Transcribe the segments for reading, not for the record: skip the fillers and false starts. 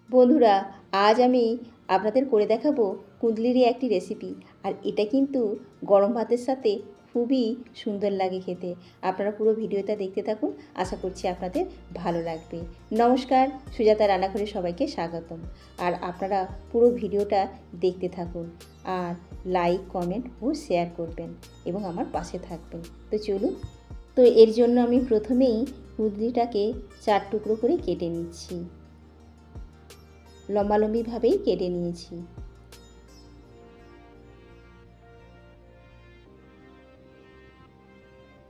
বন্ধুরা, আজ আমি আপনাদের করে দেখাবো কুঁদলিরই একটি রেসিপি। আর এটা কিন্তু গরম ভাতের সাথে খুবই সুন্দর লাগে খেতে। আপনারা পুরো ভিডিওটা দেখতে থাকুন, আশা করছি আপনাদের ভালো লাগবে। নমস্কার, সুজাতা রান্নাঘরে সবাইকে স্বাগতম। আর আপনারা পুরো ভিডিওটা দেখতে থাকুন আর লাইক, কমেন্ট ও শেয়ার করবেন এবং আমার পাশে থাকবেন। তো চলুন। তো এর জন্য আমি প্রথমেই কুঁদলিটাকে 4 টুকরো করে কেটে নিচ্ছি। লম্বালম্বিভাবেই কেটে নিয়েছি।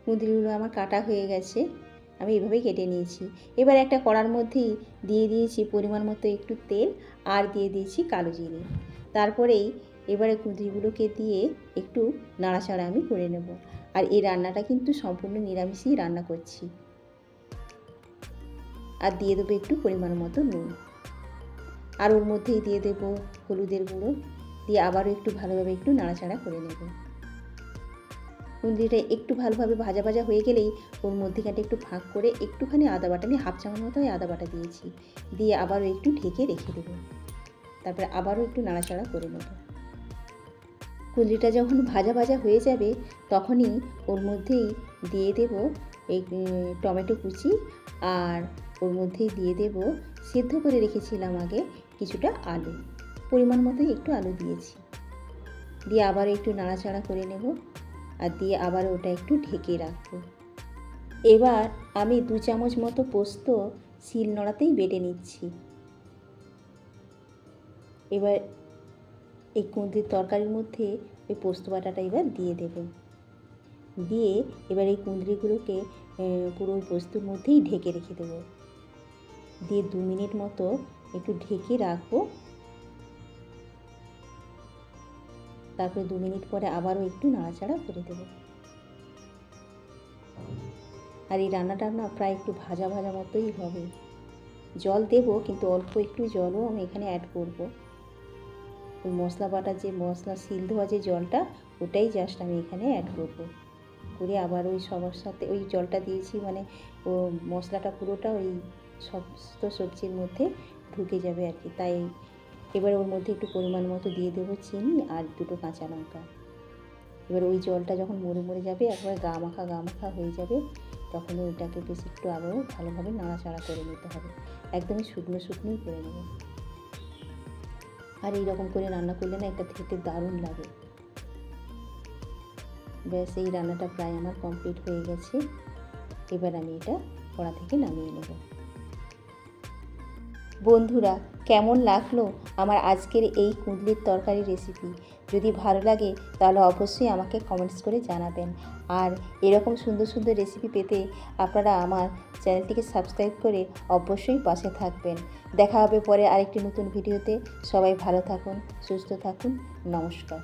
কুঁদরিগুলো আমার কাটা হয়ে গেছে, আমি এভাবেই কেটে নিয়েছি। এবার একটা কড়ার মধ্যেই দিয়ে দিয়েছি পরিমাণ মতো একটু তেল আর দিয়ে দিয়েছি কালো জিরে। তারপরেই এবারে কুঁদরিগুলোকে দিয়ে একটু নাড়াচাড়া আমি করে নেব। আর এই রান্নাটা কিন্তু সম্পূর্ণ নিরামিষই রান্না করছি। আর দিয়ে দেবো একটু পরিমাণ মতো নুন, আর ওর মধ্যেই দিয়ে দেব হলুদের গুঁড়ো, দিয়ে আবারও একটু ভালোভাবে একটু নাড়াচাড়া করে নেব। কুঁদরিটা একটু ভালোভাবে ভাজা ভাজা হয়ে গেলেই ওর মধ্যেখানটা একটু ফাঁক করে একটুখানি আদা বাটা নিয়ে 1/2 চামচ মতো আদা বাটা দিয়েছি, দিয়ে আবারও একটু ঢেকে রেখে দেবো। তারপরে আবারও একটু নাড়াচাড়া করে নেব। কুঁদরিটা যখন ভাজা ভাজা হয়ে যাবে তখনই ওর মধ্যেই দিয়ে দেব এই টমেটো কুচি, আর ওর মধ্যেই দিয়ে দেব সিদ্ধ করে রেখেছিলাম আগে কিছুটা আলু, পরিমাণ মতো একটু আলু দিয়েছি, দিয়ে আবার একটু নাড়াচাড়া করে নেব আর দিয়ে আবার ওটা একটু ঢেকে রাখবো। এবার আমি 2 চামচ মতো পোস্ত শিল নোড়াতেই বেটে নিচ্ছি। এবার এই কুঁদরির তরকারির মধ্যে ওই পোস্ত বাটাটা এবার দিয়ে দেব, দিয়ে এবার এই কুঁদরিগুলোকে পুরো ওই পোস্তর মধ্যেই ঢেকে রেখে দেব, দিয়ে 2 মিনিট মতো একটু ঢেকে রাখবো। তারপরে 2 মিনিট পরে আবারও একটু নাড়াচাড়া করে দেব। আর এই রান্নাটা না প্রায় একটু ভাজা ভাজা মতোই হবে। জল দেব, কিন্তু অল্প একটু জলও আমি এখানে অ্যাড করব। ওই মশলা বাটা যে মশলা শিল ধোয়া যে জলটা, ওটাই জাস্ট আমি এখানে অ্যাড করব। করে আবার ওই সবার সাথে ওই জলটা দিয়েছি, মানে ও মশলাটা পুরোটা ওই সমস্ত সবজির মধ্যে ঢুকে যাবে আর কি। তাই এবার ওর মধ্যে একটু পরিমাণ মতো দিয়ে দেবো চিনি আর 2টো কাঁচা লঙ্কা। এবার ওই জলটা যখন মরে মরে যাবে, একবার গা মাখা হয়ে যাবে, তখন ওইটাকে বেশ একটু আবারও ভালোভাবে নাড়াচাড়া করে নিতে হবে। একদমই শুকনোই করে নেব। আর এইরকম করে রান্না করলে না এটা খেতে দারুণ লাগে। ব্যাস, এই রান্নাটা প্রায় আমার কমপ্লিট হয়ে গেছে। এবার আমি এটা কড়া থেকে নামিয়ে নেব। বন্ধুরা, কেমন লাগলো আমার আজকের এই কুঁদলির তরকারি রেসিপি? যদি ভালো লাগে তাহলে অবশ্যই আমাকে কমেন্টস করে জানাবেন। আর এরকম সুন্দর সুন্দর রেসিপি পেতে আপনারা আমার চ্যানেলটিকে সাবস্ক্রাইব করে অবশ্যই পাশে থাকবেন। দেখা হবে পরে আরেকটি নতুন ভিডিওতে। সবাই ভালো থাকুন, সুস্থ থাকুন। নমস্কার।